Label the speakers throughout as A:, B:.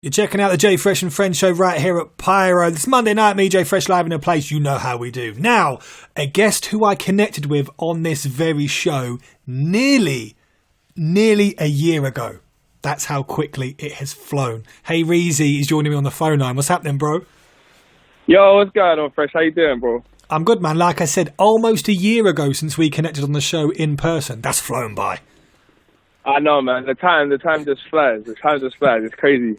A: You're checking out the Jay Fresh and Friends show right here at Pyro. This Monday night, me, Jay Fresh, live in a place. You know how we do. Now, a guest who I connected with on this very show nearly a year ago. That's how quickly it has flown. HAYREEZY is joining me on the phone line. What's happening, bro?
B: Yo, what's going on, Fresh? How you doing, bro?
A: I'm good, man. Like I said, almost a year ago since we connected on the show in person. That's flown by.
B: I know, man. The time just flies. The time just flies. It's crazy.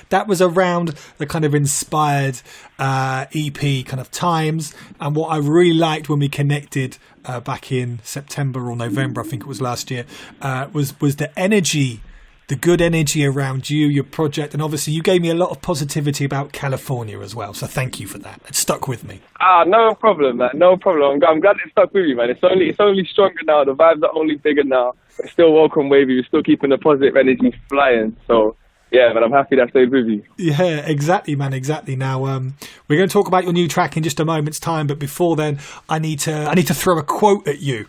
A: That was around the kind of inspired EP kind of times. And what I really liked when we connected back in September or November, I think it was last year, was the energy, the good energy around you, your project. And obviously you gave me a lot of positivity about California as well. So thank you for that. It stuck with me.
B: No problem, man. No problem. I'm glad it stuck with you, man. It's only stronger now. The vibes are only bigger now. It's still welcome wavy. We're still keeping the positive energy flying. So, yeah, man, I'm happy that I stayed with you.
A: Yeah, exactly, man, exactly. Now, we're going to talk about your new track in just a moment's time, but before then, I need to throw a quote at you.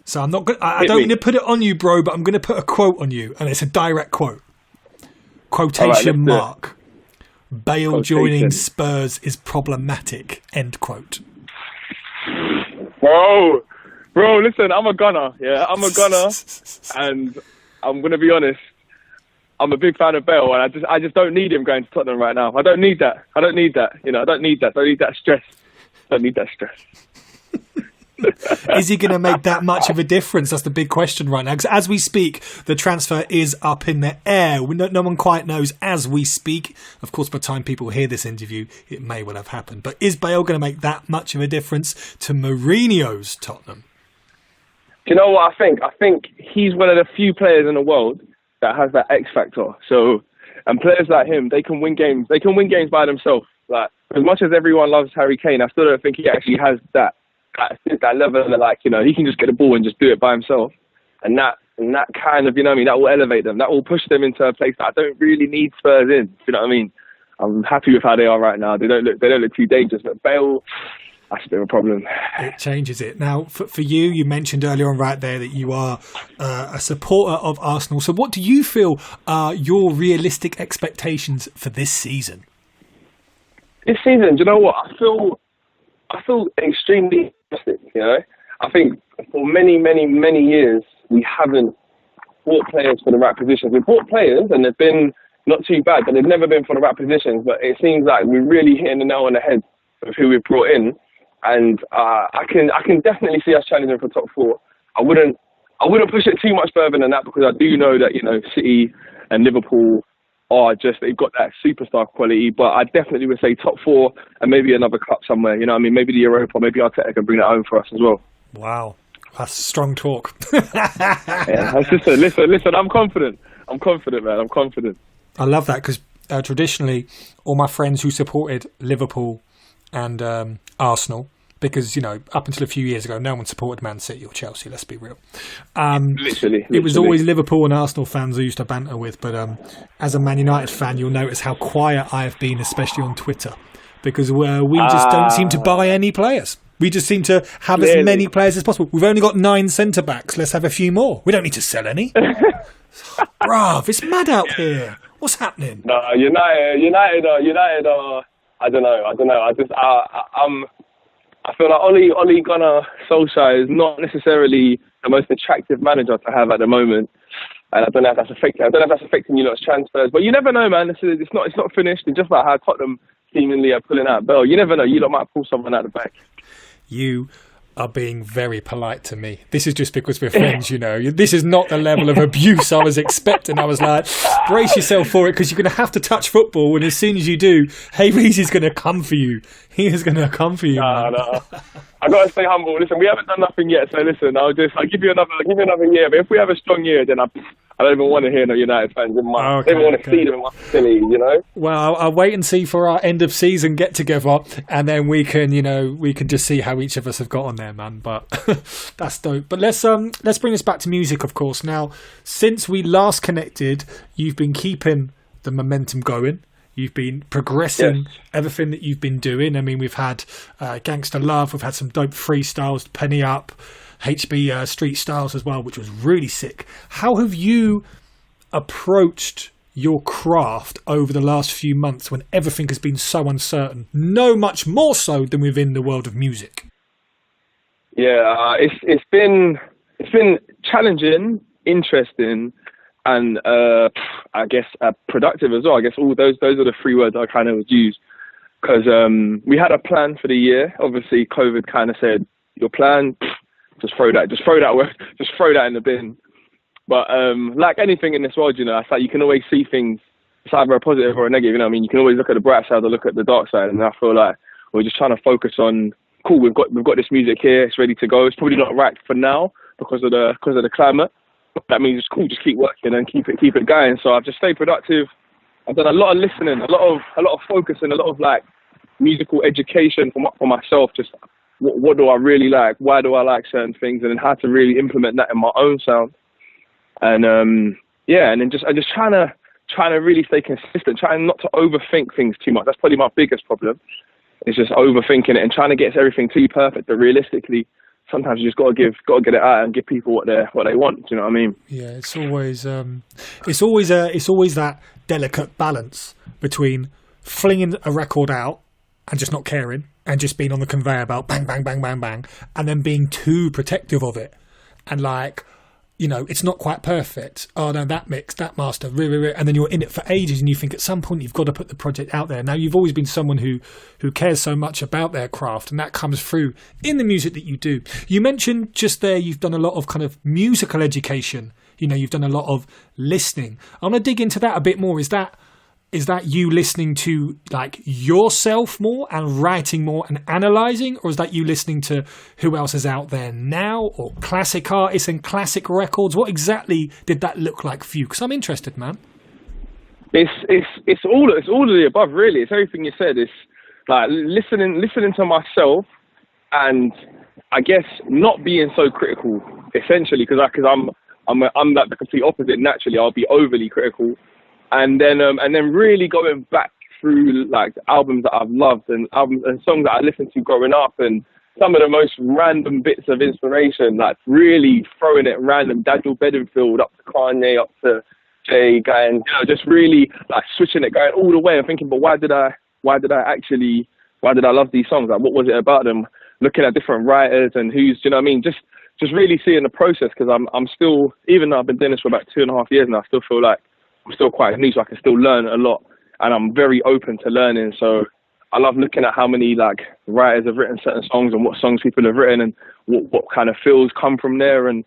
A: So I'm not going. I don't need to put it on you, bro, but I'm going to put a quote on you, and it's a direct quote. Quotation mark. Bale joining Spurs is problematic. End quote.
B: Whoa. Bro, listen, I'm a gunner, yeah? I'm a gunner, and I'm going to be honest, I'm a big fan of Bale, and I just don't need him going to Tottenham right now. I don't need that. You know, I don't need that. Don't need that stress.
A: Is he going to make that much of a difference? That's the big question right now. Because as we speak, the transfer is up in the air. No one quite knows as we speak. Of course, by the time people hear this interview, it may well have happened. But is Bale going to make that much of a difference to Mourinho's Tottenham?
B: Do you know what I think? I think he's one of the few players in the world that has that X factor. So, and players like him, they can win games. They can win games by themselves. Like, as much as everyone loves Harry Kane, I still don't think he actually has that level of, like, you know, he can just get the ball and just do it by himself. And that kind of, you know what I mean, that will elevate them. That will push them into a place that I don't really need Spurs in. You know what I mean? I'm happy with how they are right now. They don't look too dangerous. But Bale, that's a bit of a problem.
A: It changes it. Now, for you, you mentioned earlier on right there that you are a supporter of Arsenal. So what do you feel are your realistic expectations for this season?
B: This season, do you know what? I feel extremely optimistic, you know? I think for many, many, many years, we haven't bought players for the right positions. We've bought players and they've been not too bad, but they've never been for the right positions. But it seems like we're really hitting the nail on the head with who we've brought in. And I can definitely see us challenging for top four. I wouldn't push it too much further than that because I do know that, you know, City and Liverpool are just, they've got that superstar quality. But I definitely would say top four and maybe another cup somewhere. You know what I mean? Maybe the Europa, maybe Arteta can bring that home for us as well.
A: Wow. That's strong talk.
B: Yeah, listen, I'm confident, man. I'm confident.
A: I love that because traditionally all my friends who supported Liverpool and Arsenal, because, you know, up until a few years ago, no one supported Man City or Chelsea, let's be real.
B: Literally.
A: It was always Liverpool and Arsenal fans I used to banter with, but as a Man United fan, you'll notice how quiet I have been, especially on Twitter, because we just don't seem to buy any players. We just seem to have as many players as possible. We've only got 9 centre-backs. Let's have a few more. We don't need to sell any. Bruv, it's mad out here. What's happening?
B: No, United are... I don't know. I feel like Ole Gunnar Solskjaer is not necessarily the most attractive manager to have at the moment, and I don't know if that's affecting you lot's transfers. But you never know, man. It's not finished. It's just like how Tottenham seemingly are pulling out Bale. You never know. You lot might pull someone out the back.
A: You are being very polite to me. This is just because we're friends, you know. This is not the level of abuse I was expecting. I was like, brace yourself for it because you're going to have to touch football, and as soon as you do, HAYREEZY's going to come for you. He is going to come for you.
B: No. I got to stay humble. Listen, we haven't done nothing yet, so listen, I'll give you another year. But if we have a strong year, then I don't even want to hear no United fans in my. I don't even want to see them in my facility, you know.
A: Well, I'll wait and see for our end of season get together, and then we can just see how each of us have got on there, man. But that's dope. But let's bring this back to music, of course. Now, since we last connected, you've been keeping the momentum going. You've been progressing everything that you've been doing. I mean, we've had Gangster Love, we've had some dope freestyles, Penny Up, HB Street Styles as well, which was really sick. How have you approached your craft over the last few months when everything has been so uncertain? No much more so than within the world of music.
B: Yeah, it's been challenging, interesting, and I guess productive as well. I guess all those are the three words I kind of would use, because we had a plan for the year. Obviously, COVID kind of said, your plan, just throw that in the bin. But like anything in this world, you know, it's like you can always see things. It's either a positive or a negative. You know what I mean? You can always look at the bright side or look at the dark side. And I feel like we're just trying to focus on, cool, we've got this music here. It's ready to go. It's probably not right for now because of the climate. That means it's cool. Just keep working and keep it going. So I've just stayed productive. I've done a lot of listening, a lot of focusing, a lot of like musical education for myself. Just what do I really like? Why do I like certain things? And then how to really implement that in my own sound. And and then just trying to really stay consistent, trying not to overthink things too much. That's probably my biggest problem. It's just overthinking it and trying to get everything too perfect. But realistically, sometimes you just got to get it out and give people what they want. Do you know what I mean?
A: Yeah, it's always that delicate balance between flinging a record out and just not caring and just being on the conveyor belt, bang, bang, bang, bang, bang, and then being too protective of it and like, you know, it's not quite perfect. Oh no, that mix, that master, and then you're in it for ages, and you think at some point you've got to put the project out there. Now, you've always been someone who cares so much about their craft, and that comes through in the music that you do. You mentioned just there you've done a lot of kind of musical education. You know, you've done a lot of listening. I want to dig into that a bit more. Is that you listening to like yourself more and writing more and analysing, or is that you listening to who else is out there now, or classic artists and classic records? What exactly did that look like for you? Because I'm interested, man.
B: It's all of the above, really. It's everything you said. It's like listening to myself, and I guess not being so critical, essentially, because I'm like the complete opposite. Naturally, I'll be overly critical. And then really going back through like albums that I've loved and songs that I listened to growing up, and some of the most random bits of inspiration, like really throwing it random, Daniel Bedingfield up to Kanye, up to Jay, going, you know, just really like switching it, going all the way and thinking, but why did I love these songs? Like, what was it about them? Looking at different writers and who's, you know what I mean? Just really seeing the process, because I'm still, even though I've been doing this for about 2.5 years now, I still feel like I'm still quite new, so I can still learn a lot, and I'm very open to learning. So I love looking at how many like writers have written certain songs and what songs people have written and what kind of feels come from there, and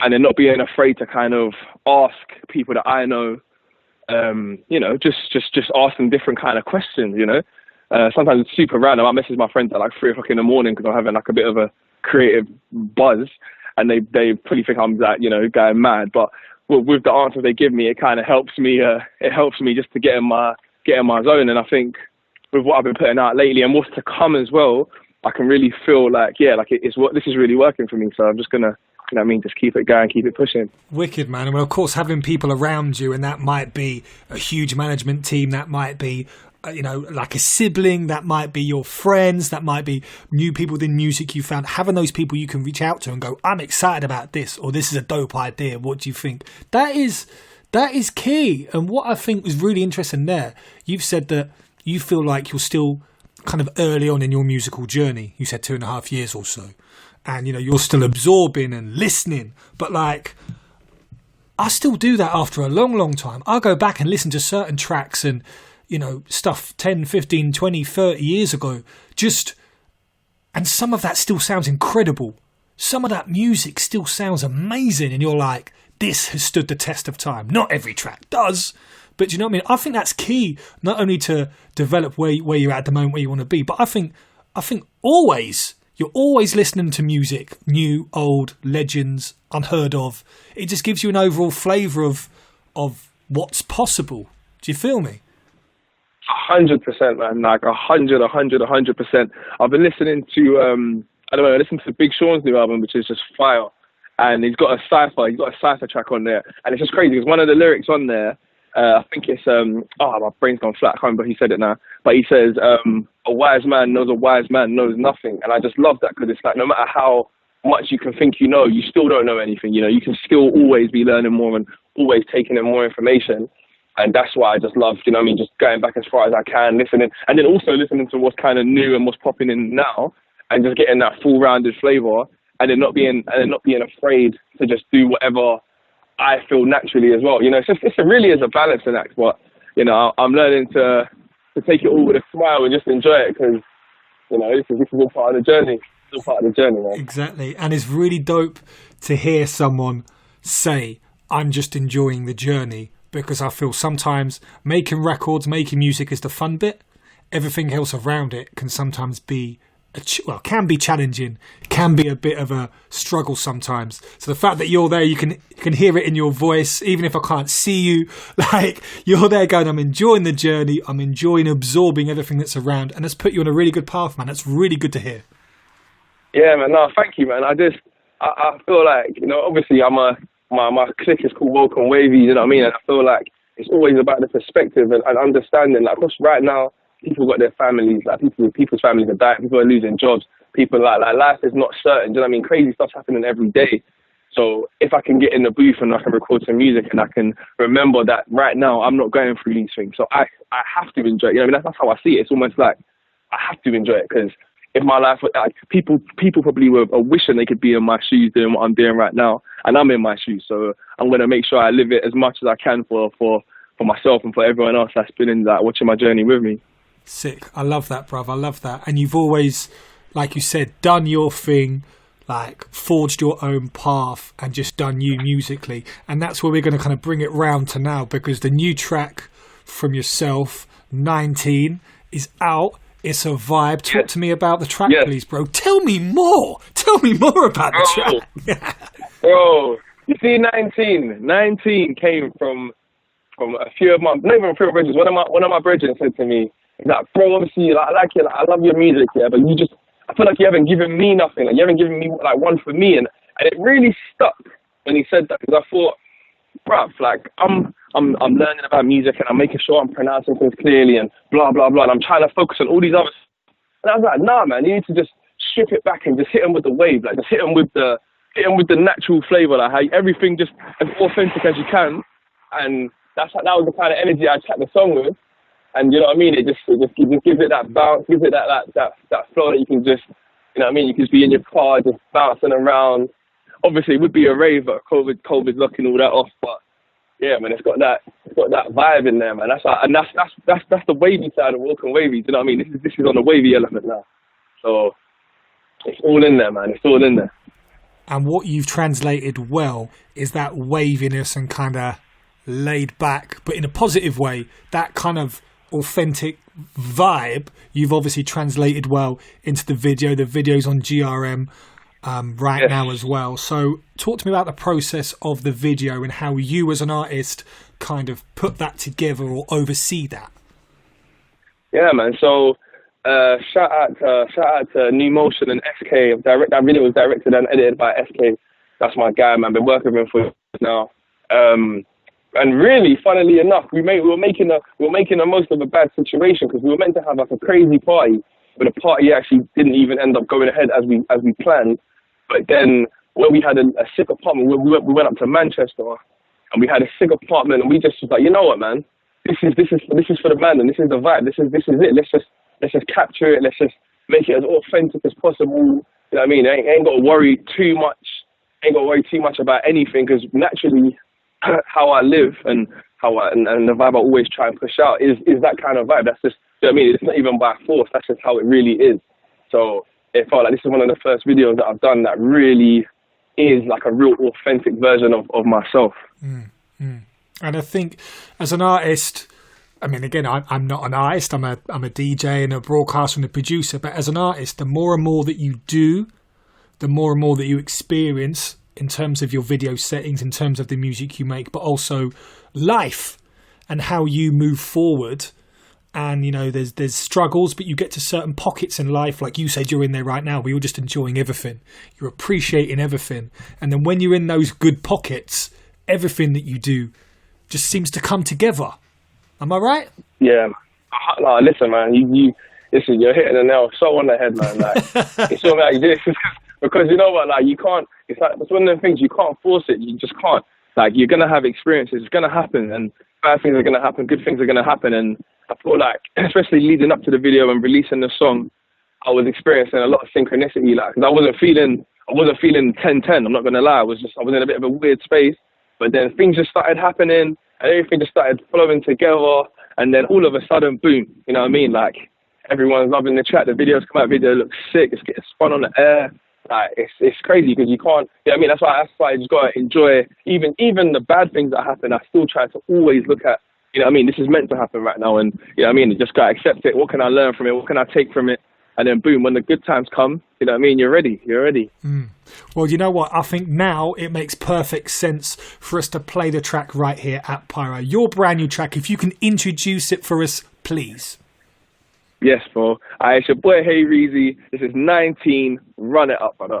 B: then not being afraid to kind of ask people that I know, you know, just ask them different kind of questions, you know. Sometimes it's super random. I message my friends at like 3 o'clock in the morning because I'm having like a bit of a creative buzz, and they probably think I'm like, you know, going mad, but with the answers they give me, it kind of helps me. It helps me just to get in my zone. And I think with what I've been putting out lately and what's to come as well, I can really feel like, yeah, like this is really working for me. So I'm just gonna, you know what I mean, just keep it going, keep it pushing.
A: Wicked, man. And well, of course, having people around you, and that might be a huge management team, that might be, you know, like a sibling, that might be your friends, that might be new people within music you found. Having those people you can reach out to and go, I'm excited about this, or this is a dope idea, what do you think? That is key. And what I think was really interesting there, you've said that you feel like you're still kind of early on in your musical journey. You said 2.5 years or so, and you know, you're still absorbing and listening, but like, I still do that after a long time. I'll go back and listen to certain tracks and, you know, stuff 10, 15, 20, 30 years ago, and some of that still sounds incredible. Some of that music still sounds amazing, and you're like, this has stood the test of time. Not every track does, but you know what I mean? I think that's key, not only to develop where you're at the moment, where you want to be, but I think you're always listening to music, new, old, legends, unheard of. It just gives you an overall flavour of what's possible. Do you feel me?
B: 100%, man. Like 100%. I've been listening to I listened to Big Sean's new album, which is just fire, and he's got a cypher track on there, and it's just crazy because one of the lyrics on there, I think it's my brain's gone flat, I can't remember he said it now, but he says a wise man knows a wise man knows nothing, and I just love that, because it's like no matter how much you can think you know, you still don't know anything. You know, you can still always be learning more and always taking in more information. And that's why I just love, you know what I mean, just going back as far as I can, listening, and then also listening to what's kind of new and what's popping in now, and just getting that full rounded flavour, and then not being afraid to just do whatever I feel naturally as well. You know, it really is a balancing act, but you know, I'm learning to take it all with a smile and just enjoy it, because you know, this is all part of the journey. It's all part of the journey, man.
A: Exactly, and it's really dope to hear someone say, "I'm just enjoying the journey," because I feel sometimes making records, making music is the fun bit. Everything else around it can sometimes be can be challenging, can be a bit of a struggle sometimes. So the fact that you're there, you can hear it in your voice, even if I can't see you, like you're there going, I'm enjoying the journey, I'm enjoying absorbing everything that's around, and that's put you on a really good path, man. That's really good to hear.
B: Yeah, man. No, thank you, man. I feel like, you know, obviously my clique is called Welcome Wavy, you know what I mean? And I feel like it's always about the perspective and understanding. Like, of course, right now, people got their families, like people's families are dying, people are losing jobs, people like life is not certain, do you know what I mean? Crazy stuff's happening every day. So if I can get in the booth and I can record some music and I can remember that right now I'm not going through these things, so I have to enjoy it. You know what I mean? That's how I see it. It's almost like I have to enjoy it, because if my life, like, people probably are wishing they could be in my shoes doing what I'm doing right now, and I'm in my shoes. So I'm going to make sure I live it as much as I can for myself and for everyone else that's been in that, watching my journey with me.
A: Sick. I love that, bruv. I love that. And you've always, like you said, done your thing, like forged your own path and just done you musically. And that's where we're going to kind of bring it round to now, because the new track from yourself, 19, is out. It's a vibe. Talk to me about the track, please, bro. Tell me more. Tell me more about the track.
B: Bro, you see, 19 came from a few of my, not even a few of my brethren. One of my brethren said to me, like, bro, obviously, like, I like it, like, I love your music, yeah, but I feel like you haven't given me nothing, like, you haven't given me, like, one for me, and it really stuck when he said that, because I thought, bruv, like, I'm learning about music, and I'm making sure I'm pronouncing things clearly, and blah, blah, blah, and I'm trying to focus on all these other stuff, and I was like, nah, man, you need to just strip it back and just hit him with the wave, like, just hit him with the natural flavour, like, how everything just as authentic as you can, and that was the kind of energy I tracked the song with. And you know what I mean? It just gives it that bounce, gives it that flow that you can just, you know what I mean? You can just be in your car, just bouncing around. Obviously, it would be a rave, but COVID's locking all that off. But yeah, man, it's got that vibe in there, man. That's the wavy side of Welcome Wavy. Do you know what I mean? This is on the wavy element now. So it's all in there, man. It's all in there.
A: And what you've translated well is that waviness and kind of laid back, but in a positive way. That kind of authentic vibe you've obviously translated well into the video. The video's on GRM now as well. So talk to me about the process of the video and how you as an artist kind of put that together or oversee that. Yeah, man. So shout out to New Motion and SK. That video was directed and edited by SK. That's my guy, man. Been working with him for years now. And really, funnily enough, we were making the most of a bad situation, because we were meant to have like a crazy party, but the party actually didn't even end up going ahead as we planned. But then when we had a sick apartment, we went up to Manchester, and we had a sick apartment, and we just was like, you know what, man, this is for the man, and this is the vibe. This is it. Let's just capture it. Let's just make it as authentic as possible. You know what I mean? I ain't got to worry too much about anything, because naturally, how I live and and the vibe I always try and push out is that kind of vibe. That's just, you know what I mean? It's not even by force. That's just how it really is. So it felt like this is one of the first videos that I've done that really is like a real authentic version of myself. And I think as an artist, I mean, again, I'm not an artist. I'm a DJ and a broadcaster and a producer. But as an artist, the more and more that you do, the more and more that you experience in terms of your video settings, in terms of the music you make, but also life and how you move forward. And, you know, there's struggles, but you get to certain pockets in life. Like you said, you're in there right now, where you're just enjoying everything. You're appreciating everything. And then when you're in those good pockets, everything that you do just seems to come together. Am I right? Yeah.
B: No, listen, man, you're hitting the nail so on the head, man. Like, it's all like this. Because you know what, like, you can't, it's one of the things, you can't force it, you just can't. Like, you're gonna have experiences. It's gonna happen, and bad things are gonna happen. Good things are gonna happen. And I feel like, especially leading up to the video and releasing the song, I was experiencing a lot of synchronicity. Like, 'cause I wasn't feeling 10-10. I'm not gonna lie. I was in a bit of a weird space. But then things just started happening, and everything just started flowing together. And then all of a sudden, boom, you know what I mean? Like, everyone's loving the track. The videos come out, video looks sick. It's getting spun on the air. Like, it's crazy because you can't, you know what I mean? That's why I just got to enjoy even the bad things that happen. I still try to always look at, you know what I mean? This is meant to happen right now. And, you know what I mean? You just got to accept it. What can I learn from it? What can I take from it? And then boom, when the good times come, you know what I mean? You're ready.
A: Well, you know what? I think now it makes perfect sense for us to play the track right here at Pyro. Your brand new track, if you can introduce it for us, please.
B: Yes, bro. It's your boy HAYREEZY. This is 19. Run it up, brother.